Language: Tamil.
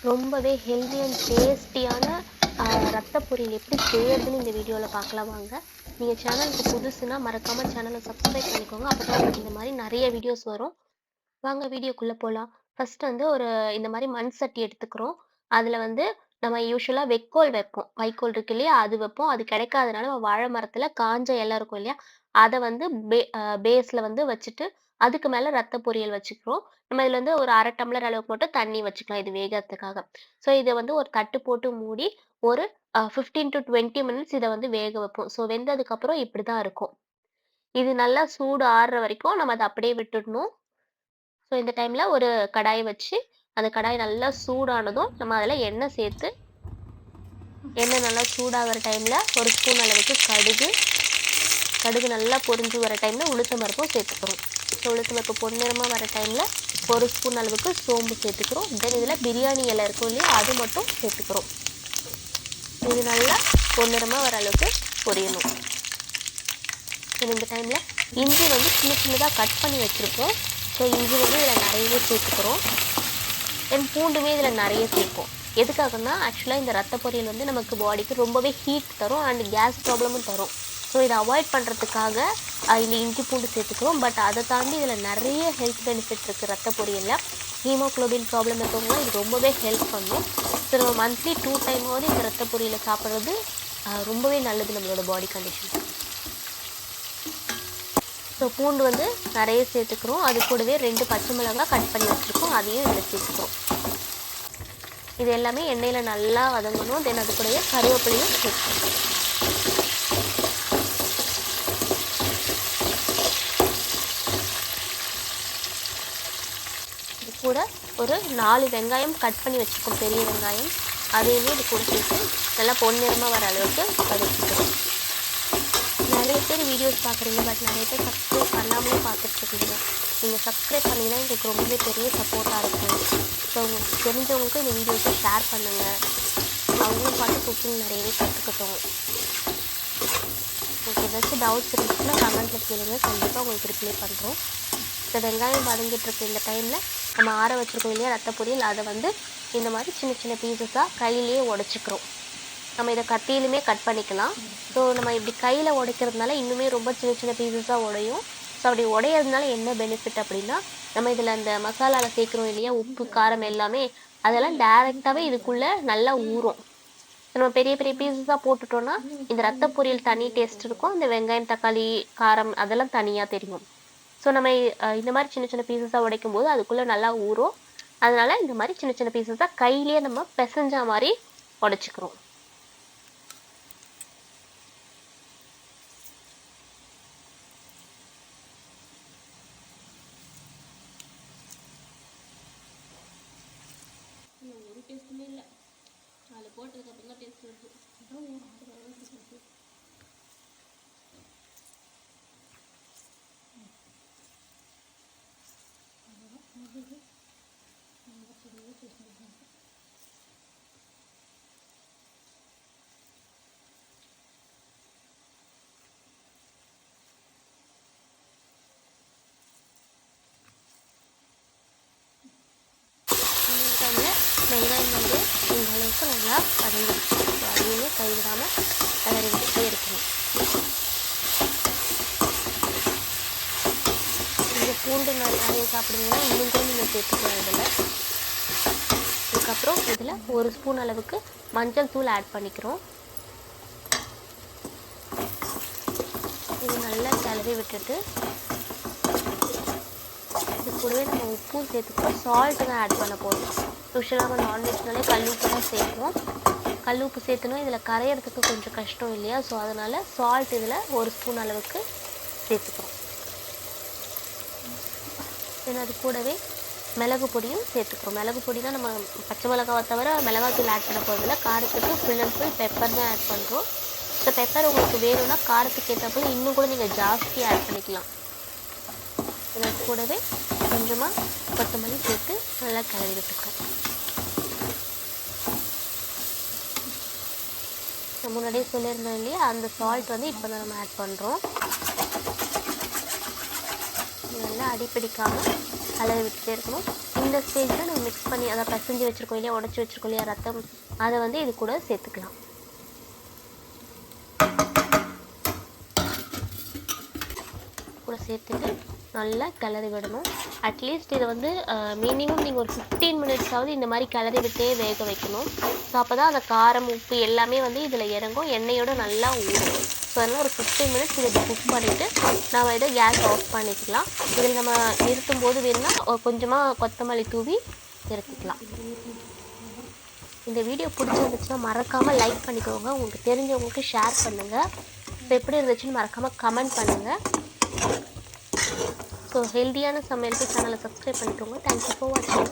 ரொம்பவே ஹெல்தி அண்ட் டேஸ்டியான ரத்த பொரியல் எப்படி செய்யறதுன்னு இந்த வீடியோவில் பார்க்கலாம் வாங்க. நீங்கள் சேனலுக்கு புதுசுன்னா மறக்காமல் சேனலை சப்ஸ்கிரைப் பண்ணிக்கோங்க. அப்போ தான் உங்களுக்கு இந்த மாதிரி நிறைய வீடியோஸ் வரும். வாங்க வீடியோக்குள்ளே போகலாம். ஃபர்ஸ்ட் வந்து இந்த மாதிரி மண் சட்டி எடுத்துக்கிறோம். அதில் வந்து நம்ம யூஸ்வலாக வைக்கோல் வைப்போம். வைக்கோல் இருக்கு இல்லையா, அது வைப்போம். அது கிடைக்காதனால நம்ம வாழை மரத்தில் காஞ்ச இலை இருக்கும் இல்லையா, அதை வந்து பேஸில் வந்து வச்சுட்டு அதுக்கு மேலே ரத்த பொரியல் வச்சுக்கிறோம். நம்ம இதில் வந்து ஒரு 1/2 டம்ளர் அளவுக்கு மட்டும் தண்ணி வச்சுக்கலாம் இது வேகறதுக்காக. ஸோ இதை வந்து ஒரு தட்டு போட்டு மூடி ஒரு 15 to 20 மினிட்ஸ் இதை வந்து வேக வைப்போம். ஸோ வெந்ததுக்கப்புறம் இப்படி தான் இருக்கும். இது நல்லா சூடு ஆறுற வரைக்கும் நம்ம அதை அப்படியே விட்டுடணும். ஸோ இந்த டைமில் ஒரு கடாயை வச்சு அந்த கடாய் நல்லா சூடானதும் நம்ம அதில் எண்ணெய் சேர்த்து, எண்ணெய் நல்லா சூடாகிற டைமில் ஒரு ஸ்பூன் அளவுக்கு கடுகு நல்லா பொரிஞ்சு வர டைமில் உளுத்தம் பருப்பும் சேர்த்துக்கிறோம். ஸோ உளுத்தம் பருப்பு பொன்னிறமாக வர டைமில் ஒரு ஸ்பூன் அளவுக்கு சோம்பு சேர்த்துக்கிறோம். தென் இதில் பிரியாணி இலை இருக்கும் இல்லையா, அது மட்டும் சேர்த்துக்கிறோம். இது நல்லா பொன்னிறமாக வர அளவுக்கு பொரியணும். இந்த டைமில் இஞ்சி வந்து சின்ன சின்னதாக கட் பண்ணி வச்சுருப்போம். ஸோ இஞ்சி வந்து இதில் நிறையவே சேர்த்துக்கிறோம். தென் பூண்டுமே இதில் நிறைய சேர்ப்போம். எதுக்காகன்னா ஆக்சுவலாக இந்த ரத்த பொரியல் வந்து நமக்கு பாடிக்கு ரொம்பவே ஹீட் தரும் அண்ட் கேஸ் ப்ராப்ளமும் தரும். ஸோ இதை அவாய்ட் பண்ணுறதுக்காக இதில் இஞ்சி பூண்டு சேர்த்துக்கிறோம். பட் அதை தாண்டி இதில் நிறைய ஹெல்த் பெனிஃபிட் இருக்குது ரத்த பொரியலில். ஹீமோக்ளோபின் ப்ராப்ளம் இருக்கவங்க இது ரொம்பவே ஹெல்ப் பண்ணும். ஸோ நம்ம மந்த்லி 2 டைமாவது இந்த ரத்த பொரியலை சாப்பிட்றது ரொம்பவே நல்லது நம்மளோட பாடி கண்டிஷன். ஸோ பூண்டு வந்து நிறைய சேர்த்துக்கிறோம். அது கூடவே 2 பச்சை மிளகாய் கட் பண்ணி வச்சுருக்கோம், அதையும் இதில் சேர்த்துக்கிறோம். இது எல்லாமே எண்ணெயில் நல்லா வதங்கணும். தென் அது கூடவே கருவேப்பிலையும் சேர்த்துக்கணும். இது கூட ஒரு 4 வெங்காயம் கட் பண்ணி வச்சுருக்கோம், பெரிய வெங்காயம். அதையுமே இது கூட சேர்த்து நல்லா பொன்னிறமாக வர அளவுக்கு வதக்கிக்கிறோம். நிறைய பேர் வீடியோஸ் பார்க்குறீங்க, பட் நிறைய பேர் சப்ஸ்கிரைப் பண்ணாமலே பார்த்துட்ருக்கீங்க. நீங்கள் சப்ஸ்கிரைப் பண்ணிங்கன்னா எங்களுக்கு ரொம்பவே பெரிய சப்போர்ட்டாக இருக்கும். ஸோ உங்களுக்கு தெரிஞ்சவங்களுக்கும் இந்த வீடியோஸை ஷேர் பண்ணுங்கள். அவங்களும் பார்த்து குக்கிங் நிறையவே கற்றுக்கிட்டோம். உங்களுக்கு ஏதாச்சும் டவுட்ஸ் இருந்துச்சுன்னா கமெண்ட்டில் கேளுங்க, கண்டிப்பாக உங்களுக்கு ரிப்ளை பண்ணுறோம். இந்த வெங்காயம் வதங்கிட்டுருக்கு இந்த டைமில் நம்ம ஆற வச்சுருக்கோம் இல்லையா ரத்த பொரியல், அதை வந்து இந்த மாதிரி சின்ன சின்ன பீசஸாக கையிலேயே உடச்சிக்கிறோம். நம்ம இதை கத்தியிலுமே கட் பண்ணிக்கலாம். ஸோ நம்ம இப்படி கையில் உடைக்கிறதுனால இன்னுமே ரொம்ப சின்ன சின்ன பீசஸாக உடையும். ஸோ அப்படி உடையிறதுனால என்ன பெனிஃபிட் அப்படின்னா, நம்ம இதில் அந்த மசாலாவில் சேர்க்குறோம் இல்லையா, உப்பு காரம் எல்லாமே, அதெல்லாம் டேரெக்டாகவே இதுக்குள்ளே நல்லா ஊறும். நம்ம பெரிய பெரிய பீசஸாக போட்டுட்டோன்னா இந்த ரத்த பொரியல் தனி டேஸ்ட் இருக்கும், இந்த வெங்காயம் தக்காளி காரம் அதெல்லாம் தனியாக தெரியும். ஸோ நம்ம இந்த மாதிரி சின்ன சின்ன பீசஸாக உடைக்கும் போது அதுக்குள்ளே நல்லா ஊறும். அதனால் இந்த மாதிரி சின்ன சின்ன பீசஸாக கையிலேயே நம்ம பிசைஞ்ச மாதிரி உடைச்சிக்கிறோம். ஒரு டேஸ்ட்டுமே இல்லை, அதில் போட்டதுக்கப்புறம் தான் டேஸ்ட் வருது. வெங்காயம் வந்து இந்த அளவுக்கு நல்லா வதங்கிடுச்சு. ஸோ அதையுமே கைவிடாமல் வதங்கிட்டே இருக்கணும். நீங்கள் பூண்டு நிறைய சாப்பிடுங்கன்னா இன்னும் கூட நீங்கள் சேர்த்துக்கலாம் இதில். இதுக்கப்புறம் இதில் 1 ஸ்பூன் அளவுக்கு மஞ்சள் தூள் ஆட் பண்ணிக்கிறோம். இது நல்லா கிளறி விட்டுட்டு இது கூடவே நம்ம உப்பும் சேர்த்துக்கிறோம். சால்ட்டு தான் ஆட் பண்ண போகிறோம். யூஸ்வலாக நம்ம நான்வெஜ்னாலே கல் உப்பு தான் சேர்ப்போம். கல் உப்பு சேர்த்துனா இதில் கரையிறதுக்கு கொஞ்சம் கஷ்டம் இல்லையா, ஸோ அதனால் சால்ட் இதில் 1 ஸ்பூன் அளவுக்கு சேர்த்துக்கிறோம். தென் அது கூடவே மிளகு பொடியும் சேர்த்துக்கிறோம். மிளகு பொடி தான் நம்ம பச்சை மிளகாவை தவிர மிளகாத்தூள் ஆட் பண்ண போகிறதில்ல. காரத்துக்கு ஃபுல் அண்ட் ஃபுல் பெப்பர் தான் ஆட் பண்ணுறோம். ஸோ பெப்பர் உங்களுக்கு வேணும்னா காரத்துக்கு ஏற்றப்போ இன்னும் கூட நீங்கள் ஜாஸ்தி ஆட் பண்ணிக்கலாம். அது கூடவே கொஞ்சமாக கொத்தமல்லி சேர்த்து நல்லா கிளறி விட்டுக்கிறோம். முன்னாடியே சொல்லியிருந்தோம் இல்லையா, அந்த சால்ட் வந்து இப்போ தான் நம்ம ஆட் பண்ணுறோம். நல்லா அடிப்பிடிக்காமல் கலரி விட்டுட்டே இருக்கணும். இந்த ஸ்டேஜில் நம்ம மிக்ஸ் பண்ணி அதை பிசைஞ்சு வச்சுருக்கோம் இல்லையா, உடச்சி வச்சுருக்கோம் இல்லையா ரத்தம், அதை வந்து இது கூட சேர்த்துக்கலாம். கூட சேர்த்துட்டு நல்லா கிளறி விடணும். அட்லீஸ்ட் இதை வந்து மினிமம் நீங்கள் ஒரு 15 மினிட்ஸாவது இந்த மாதிரி கிளறி விட்டே வேக வைக்கணும். ஸோ அப்போ தான் அந்த காரம் உப்பு எல்லாமே வந்து இதில் இறங்கும், எண்ணெயோடு நல்லா ஊறும். ஸோ அதனால் ஒரு 15 மினிட்ஸ் இதை குக் பண்ணிவிட்டு நம்ம இதை கேஸ் ஆஃப் பண்ணிக்கலாம். இதில் நம்ம நிறுத்தும் போது வேணும்னா கொஞ்சமாக கொத்தமல்லி தூவி நிறுத்திக்கலாம். இந்த வீடியோ பிடிச்சிருந்துச்சுன்னா மறக்காமல் லைக் பண்ணிக்கோங்க, உங்களுக்கு தெரிஞ்சவங்களுக்கு ஷேர் பண்ணுங்கள். ஸோ எப்படி இருந்துச்சுன்னு மறக்காமல் கமெண்ட் பண்ணுங்கள். ஸோ ஹெல்த்தியான சமையலுக்கு சேனலை சப்ஸ்கிரைப் பண்ணிக்கோங்க. தேங்க்யூ ஃபார் வாட்சிங்.